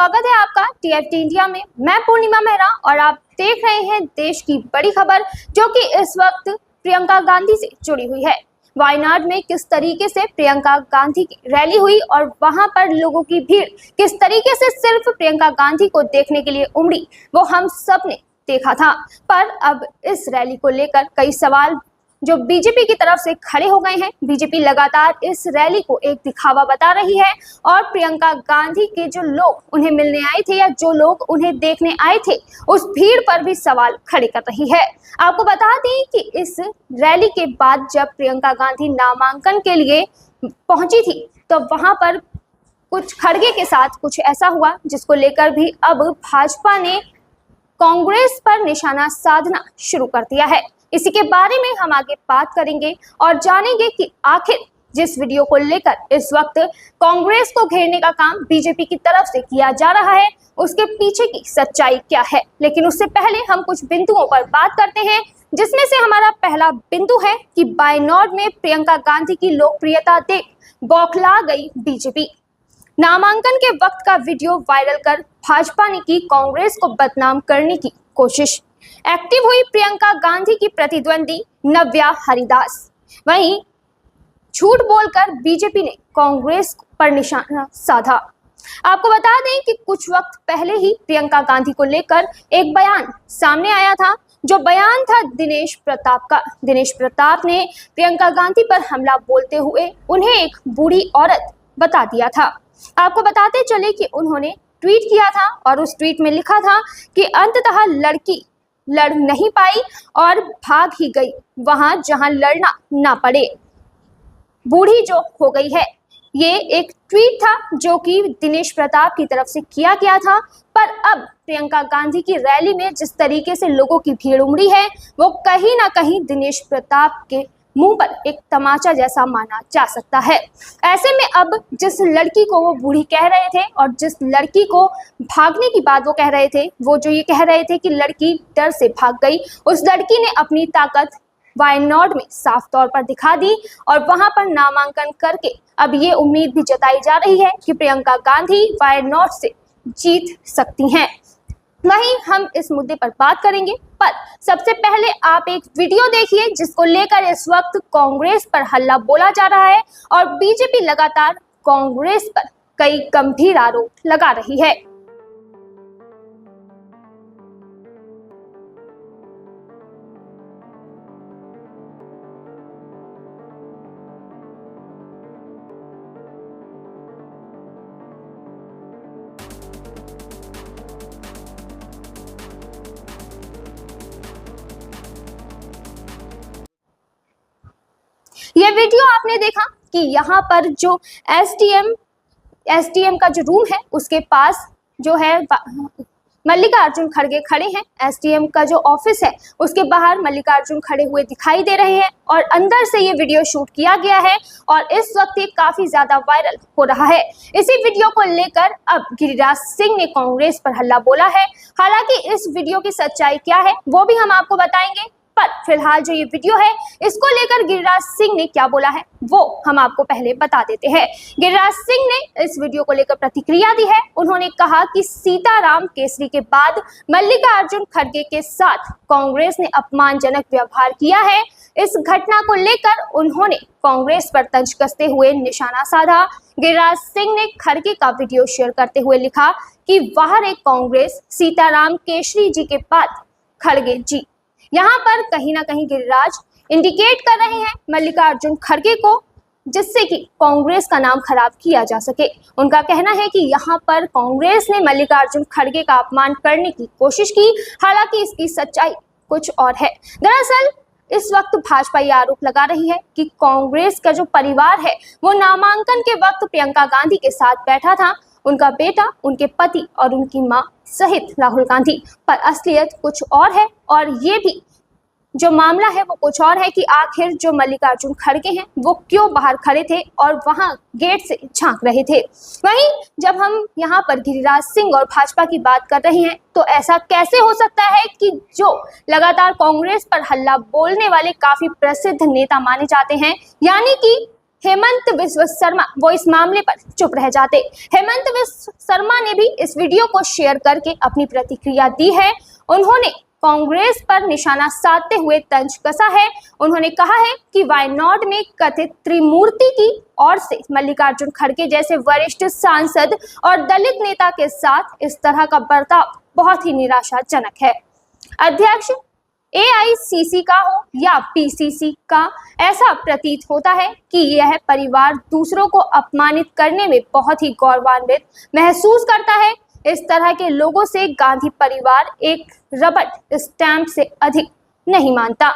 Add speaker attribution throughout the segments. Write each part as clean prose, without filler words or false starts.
Speaker 1: स्वागत है आपका टीएफटी इंडिया में। मैं पूर्णिमा मेहरा और आप देख रहे हैं देश की बड़ी खबर जो कि इस वक्त प्रियंका गांधी से जुड़ी हुई है। वायनाड में किस तरीके से प्रियंका गांधी की रैली हुई और वहां पर लोगों की भीड़ किस तरीके से सिर्फ प्रियंका गांधी को देखने के लिए उमड़ी, वो हम सब ने देखा था। पर अब इस रैली को लेकर कई सवाल जो बीजेपी की तरफ से खड़े हो गए हैं। बीजेपी लगातार इस रैली को एक दिखावा बता रही है और प्रियंका गांधी के जो लोग उन्हें मिलने आए थे या जो लोग उन्हें देखने आए थे उस भीड़ पर भी सवाल खड़े कर रही है। आपको बता दें कि इस रैली के बाद जब प्रियंका गांधी नामांकन के लिए पहुंची थी तो वहां पर कुछ खड़गे के साथ कुछ ऐसा हुआ जिसको लेकर भी अब भाजपा ने कांग्रेस पर निशाना साधना शुरू कर दिया है। इसी के बारे में हम आगे बात करेंगे और जानेंगे कि आखिर जिस वीडियो को लेकर इस वक्त कांग्रेस को घेरने का काम बीजेपी की तरफ से किया जा रहा है उसके पीछे की सच्चाई क्या है। लेकिन उससे पहले हम कुछ बिंदुओं पर बात करते हैं, जिसमें से हमारा पहला बिंदु है कि वायनाड में प्रियंका गांधी की लोकप्रियता देख बौखला गई बीजेपी। नामांकन के वक्त का वीडियो वायरल कर भाजपा ने की कांग्रेस को बदनाम करने की कोशिश। एक्टिव हुई प्रियंका गांधी की प्रतिद्वंदी नव्या हरिदास। वहीं झूठ बोलकर बीजेपी ने कांग्रेस पर निशाना साधा। आपको बता दें कि कुछ वक्त पहले ही प्रियंका गांधी को लेकर एक बयान सामने आया था, जो बयान था दिनेश प्रताप का। दिनेश प्रताप ने प्रियंका गांधी पर हमला बोलते हुए उन्हें एक बूढ़ी औरत बता दिया था। आपको बताते चले कि उन्होंने ट्वीट किया था और उस ट्वीट में लिखा था कि अंततः लड़की लड़ नहीं पाई और भाग ही गई वहां जहां लड़ना ना पड़े, बूढ़ी जो हो गई है। ये एक ट्वीट था जो कि दिनेश प्रताप की तरफ से किया गया था। पर अब प्रियंका गांधी की रैली में जिस तरीके से लोगों की भीड़ उमड़ी है वो कहीं ना कहीं दिनेश प्रताप के मुंह पर एक तमाचा जैसा माना जा सकता है। ऐसे में अब जिस लड़की को वो बूढ़ी कह रहे थे और जिस लड़की को भागने की बात वो कह रहे थे, वो जो ये कह रहे थे कि लड़की डर से भाग गई, उस लड़की ने अपनी ताकत वायनाड में साफ तौर पर दिखा दी और वहां पर नामांकन करके अब ये उम्मीद भी जताई जा रही है कि प्रियंका गांधी वायनाड से जीत सकती हैं। वहीं हम इस मुद्दे पर बात करेंगे, पर सबसे पहले आप एक वीडियो देखिए जिसको लेकर इस वक्त कांग्रेस पर हल्ला बोला जा रहा है और बीजेपी लगातार कांग्रेस पर कई गंभीर आरोप लगा रही है। ये वीडियो आपने देखा कि यहाँ पर जो एसडीएम का जो रूम है उसके पास जो है मल्लिकार्जुन खड़गे खड़े हैं। एसडीएम का जो ऑफिस है उसके बाहर मल्लिकार्जुन खड़े हुए दिखाई दे रहे हैं और अंदर से ये वीडियो शूट किया गया है और इस वक्त ये काफी ज्यादा वायरल हो रहा है। इसी वीडियो को लेकर अब गिरिराज सिंह ने कांग्रेस पर हल्ला बोला है। हालांकि इस वीडियो की सच्चाई क्या है वो भी हम आपको बताएंगे, पर फिलहाल जो ये वीडियो है इसको लेकर गिरिराज सिंह ने क्या बोला है वो हम आपको पहले बता देते हैं। गिरिराज सिंह ने इस वीडियो को लेकर प्रतिक्रिया दी है। उन्होंने कहा कि सीताराम केसरी के बाद मल्लिकार्जुन खड़गे के साथ कांग्रेस ने अपमानजनक व्यवहार किया है। इस घटना को लेकर उन्होंने कांग्रेस पर तंज कसते हुए निशाना साधा। गिरिराज सिंह ने खड़गे का वीडियो शेयर करते हुए लिखा कि बाहर एक कांग्रेस सीताराम केसरी जी के बाद खड़गे जी। यहाँ पर कहीं ना कहीं गिरिराज इंडिकेट कर रहे हैं मल्लिकार्जुन खड़गे को, जिससे कि कांग्रेस का नाम खराब किया जा सके। उनका कहना है कि यहाँ पर कांग्रेस ने मल्लिकार्जुन खड़गे का अपमान करने की कोशिश की, हालांकि इसकी सच्चाई कुछ और है। दरअसल इस वक्त भाजपा ये आरोप लगा रही है कि कांग्रेस का जो परिवार है वो नामांकन के वक्त प्रियंका गांधी के साथ बैठा था, उनका बेटा, उनके पति और उनकी मां सहित राहुल गांधी। पर असलियत कुछ और है और ये भी जो मामला है वो कुछ और है कि आखिर जो मल्लिकार्जुन खड़गे हैं वो क्यों बाहर खड़े थे और वहां गेट से झांक रहे थे। वहीं जब हम यहाँ पर गिरिराज सिंह और भाजपा की बात कर रहे हैं तो ऐसा कैसे हो सकता है कि जो लगातार कांग्रेस पर हल्ला बोलने वाले काफी प्रसिद्ध नेता माने जाते हैं, यानी कि हेमंत बिस्वा शर्मा वो इस मामले पर चुप रह जाते। हेमंत बिस्वा शर्मा ने भी इस वीडियो को शेयर करके अपनी प्रतिक्रिया दी है। उन्होंने कांग्रेस पर निशाना साधते हुए तंज कसा है। उन्होंने कहा है कि वायनाड में कथित त्रिमूर्ति की ओर से मल्लिकार्जुन खड़गे जैसे वरिष्ठ सांसद और दलित नेता के साथ इस तरह का बर्ताव बहुत ही निराशाजनक है। अध्यक्ष AICC का हो या PCC का, ऐसा प्रतीत होता है कि यह परिवार दूसरों को अपमानित करने में बहुत ही गौरवान्वित महसूस करता है। इस तरह के लोगों से गांधी परिवार एक रबड़ स्टैंप से अधिक नहीं मानता।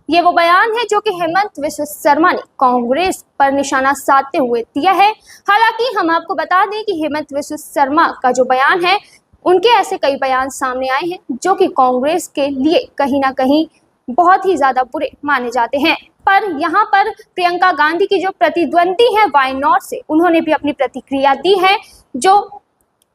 Speaker 1: ये वो बयान है जो कि हेमंत बिस्वा शर्मा ने कांग्रेस पर निशाना साधते हुए दिया है। हालांकि हम आपको बता दें कि हेमंत बिस्वा शर्मा का जो बयान है, उनके ऐसे कई बयान सामने आए हैं जो कि कांग्रेस के लिए कहीं ना कहीं बहुत ही ज्यादा बुरे माने जाते हैं। पर यहाँ पर प्रियंका गांधी की जो प्रतिद्वंदी है वायनाड से, उन्होंने भी अपनी प्रतिक्रिया दी है। जो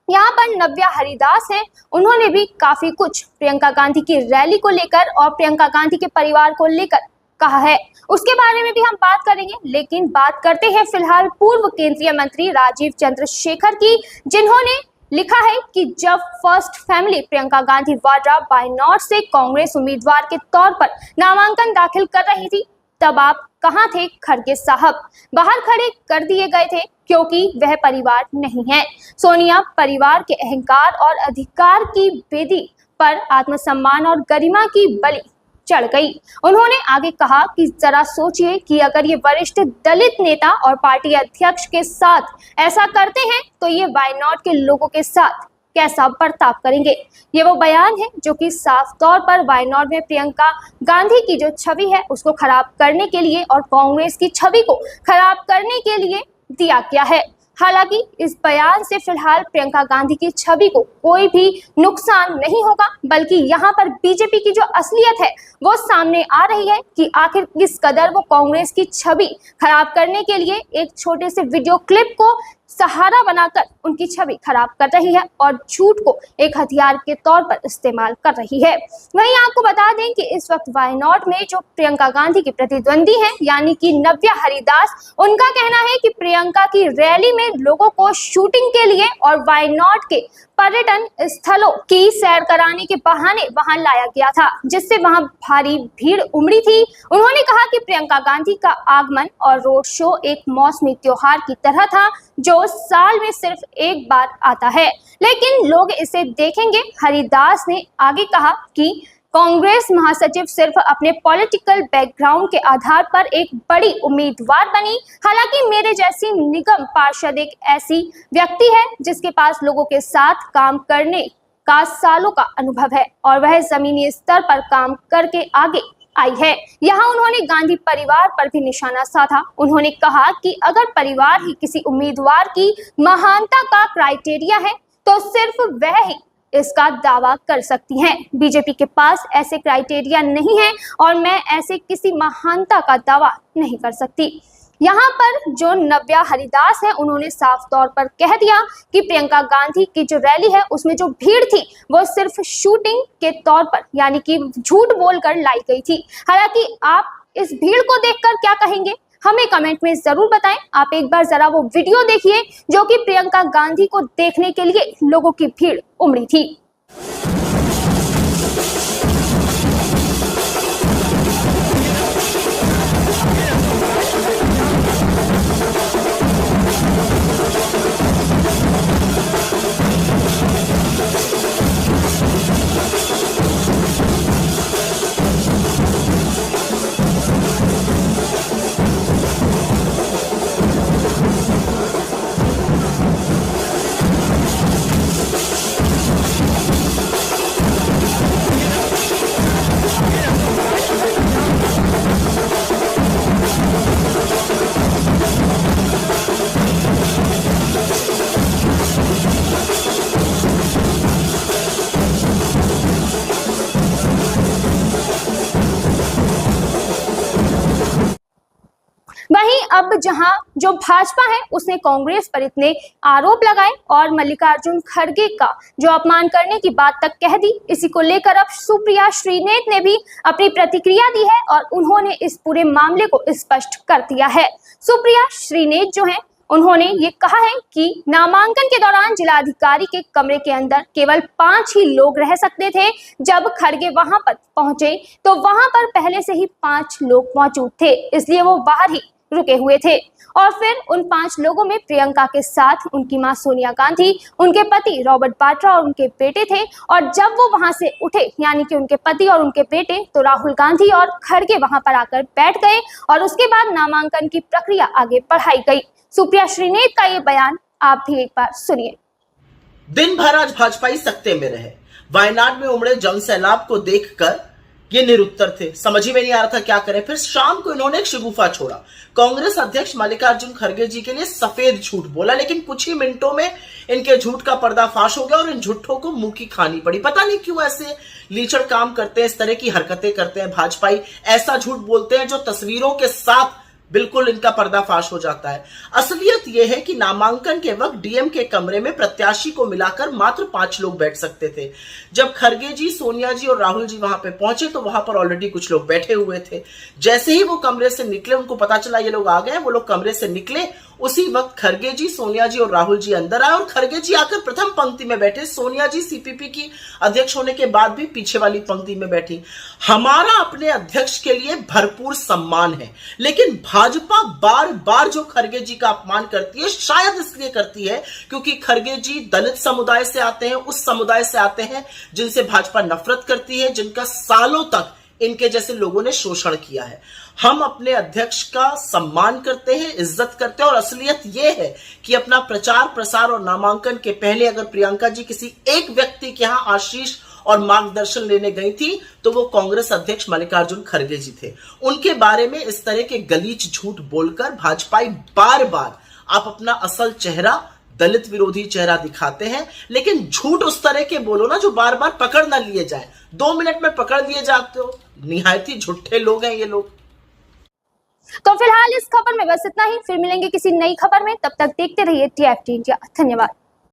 Speaker 1: यहाँ पर नव्या हरिदास है, उन्होंने भी काफी कुछ प्रियंका गांधी की रैली को लेकर और प्रियंका गांधी के परिवार को लेकर कहा है। उसके बारे में भी हम बात करेंगे, लेकिन बात करते हैं फिलहाल पूर्व केंद्रीय मंत्री राजीव चंद्रशेखर की, जिन्होंने लिखा है कि जब फर्स्ट फैमिली प्रियंका गांधी वाड्रा वायनाड से कांग्रेस उम्मीदवार के तौर पर नामांकन दाखिल कर रही थी, तब आप कहां थे खड़गे साहब? बाहर खड़े कर दिए गए थे क्योंकि वह परिवार नहीं है। सोनिया परिवार के अहंकार और अधिकार की बेदी पर आत्मसम्मान और गरिमा की बलि चढ़ गई। उन्होंने आगे कहा कि जरा सोचिए कि अगर ये वरिष्ठ दलित नेता और पार्टी अध्यक्ष के साथ ऐसा करते हैं तो ये वायनाड के लोगों के साथ कैसा बर्ताव करेंगे। ये वो बयान है जो कि साफ तौर पर वायनाड में प्रियंका गांधी की जो छवि है उसको खराब करने के लिए और कांग्रेस की छवि को खराब करने के लिए दिया गया है। हालांकि इस बयान से फिलहाल प्रियंका गांधी की छवि को कोई भी नुकसान नहीं होगा, बल्कि यहाँ पर बीजेपी की जो असलियत है वो सामने आ रही है कि आखिर किस कदर वो कांग्रेस की छवि खराब करने के लिए एक छोटे से वीडियो क्लिप को सहारा बनाकर उनकी छवि खराब कर रही है और झूठ को एक हथियार के तौर पर इस्तेमाल कर रही है। वहीं आपको बता दें कि इस वक्त वायनाड में जो प्रियंका गांधी की प्रतिद्वंदी है यानी कि नव्या हरिदास, उनका कहना है कि प्रियंका की रैली में लोगों को शूटिंग के लिए और वायनाड के पर्यटन स्थलों की सैर कराने के बहाने वहां लाया गया था, जिससे वहां भारी भीड़ उमड़ी थी। उन्होंने कहा कि प्रियंका गांधी का आगमन और रोड शो एक मौसमी त्योहार की तरह था जो साल में सिर्फ एक बार आता है, लेकिन लोग इसे देखेंगे। हरिदास ने आगे कहा कि कांग्रेस महासचिव सिर्फ अपने पॉलिटिकल बैकग्राउंड के आधार पर एक बड़ी उम्मीदवार बनी। हालांकि मेरे जैसी निगम पार्षद एक ऐसी व्यक्ति है जिसके पास लोगों के साथ काम करने का सालों का अनुभव है और वह जमीनी स्तर पर काम करके आगे आई है। यहाँ उन्होंने गांधी परिवार पर भी निशाना साधा। उन्होंने कहा कि अगर परिवार ही किसी उम्मीदवार की महानता का क्राइटेरिया है तो सिर्फ वह ही इसका दावा कर सकती हैं। बीजेपी के पास ऐसे क्राइटेरिया नहीं है और मैं ऐसे किसी महानता का दावा नहीं कर सकती। यहाँ पर जो नव्या हरिदास है, उन्होंने साफ तौर पर कह दिया कि प्रियंका गांधी की जो रैली है उसमें जो भीड़ थी वो सिर्फ शूटिंग के तौर पर यानी कि झूठ बोलकर लाई गई थी। हालांकि आप इस भीड़ को देखकर क्या कहेंगे, हमें कमेंट में जरूर बताएं। आप एक बार जरा वो वीडियो देखिए जो कि प्रियंका गांधी को देखने के लिए लोगों की भीड़ उमड़ी थी। अब जहां जो भाजपा है उसने कांग्रेस पर इतने आरोप लगाए और मल्लिकार्जुन खड़गे का जो अपमान करने की बात तक कह दी, इसी को लेकर अब सुप्रिया श्रीनेत ने भी अपनी प्रतिक्रिया दी है और उन्होंने इस पूरे मामले को स्पष्ट कर दिया है। सुप्रिया श्रीनेत जो है उन्होंने ये कहा है कि नामांकन के दौरान जिलाधिकारी के कमरे के अंदर केवल 5 ही लोग रह सकते थे। जब खड़गे वहां पर पहुंचे तो वहां पर पहले से ही 5 लोग मौजूद थे, इसलिए वो बाहर ही रुके हुए थे। और फिर उन 5 लोगों में प्रियंका के साथ उनकी मां सोनिया गांधी, उनके पति रॉबर्ट वाड्रा और उनके बेटे थे। और जब वो वहां से उठे, यानी कि उनके पति और उनके बेटे, तो राहुल गांधी और खड़गे वहां पर आकर बैठ गए और उसके बाद नामांकन की प्रक्रिया आगे बढ़ाई गई। सुप्रिया श्रीनेत का ये बयान आप भी एक बार सुनिए।
Speaker 2: दिन भर आज भाजपाई सत्ते में रहे। वायनाड में उमड़े जन सैलाब को देखकर ये निरुत्तर थे, समझ ही में नहीं आ रहा था क्या करें। फिर शाम को इन्होंने एक शगुफा छोड़ा, कांग्रेस अध्यक्ष मल्लिकार्जुन खड़गे जी के लिए सफेद झूठ बोला, लेकिन कुछ ही मिनटों में इनके झूठ का पर्दाफाश हो गया और इन झूठों को मुंह की खानी पड़ी। पता नहीं क्यों ऐसे लीचड़ काम करते हैं, इस तरह की हरकतें करते हैं भाजपाई, ऐसा झूठ बोलते हैं जो तस्वीरों के साथ बिल्कुल इनका पर्दाफाश हो जाता है। असलियत यह है कि नामांकन के वक्त डीएम के कमरे में प्रत्याशी को मिलाकर मात्र 5 लोग बैठ सकते थे। जब खड़गे जी, सोनिया जी और राहुल जी वहां पे पहुंचे तो वहां पर ऑलरेडी कुछ लोग बैठे हुए थे। जैसे ही वो कमरे से निकले, उनको पता चला ये लोग आ गए, वो लोग कमरे से निकले, उसी वक्त खड़गे जी, सोनिया जी और राहुल जी अंदर आए और खड़गे जी आकर प्रथम पंक्ति में बैठे। सोनिया जी सीपीपी की अध्यक्ष होने के बाद भी पीछे वाली पंक्ति में बैठी। हमारा अपने अध्यक्ष के लिए भरपूर सम्मान है, लेकिन भाजपा बार बार जो खड़गे जी का अपमान करती है, शायद इसलिए करती है क्योंकि खड़गे जी दलित समुदाय से आते हैं, उस समुदाय से आते हैं जिनसे भाजपा नफरत करती है, जिनका सालों तक इनके जैसे लोगों ने शोषण किया है। हम अपने अध्यक्ष का सम्मान करते हैं, इज्जत करते हैं और असलियत यह है कि अपना प्रचार प्रसार और नामांकन के पहले अगर प्रियंका जी किसी एक व्यक्ति के यहां आशीष और मार्गदर्शन लेने गई थी तो वो कांग्रेस अध्यक्ष मल्लिकार्जुन खड़गे जी थे। उनके बारे में इस तरह के गलीच झूठ बोलकर भाजपाई बार बार आप अपना असल चेहरा, दलित विरोधी चेहरा दिखाते हैं, लेकिन झूठ उस तरह के बोलो ना जो बार बार पकड़ ना लिए जाए। 2 मिनट में पकड़ लिए जाते हो, निहायत ही झूठे लोग हैं ये लोग।
Speaker 1: तो फिलहाल इस खबर में बस इतना ही, फिर मिलेंगे किसी नई खबर में, तब तक देखते रहिए TFT इंडिया। धन्यवाद।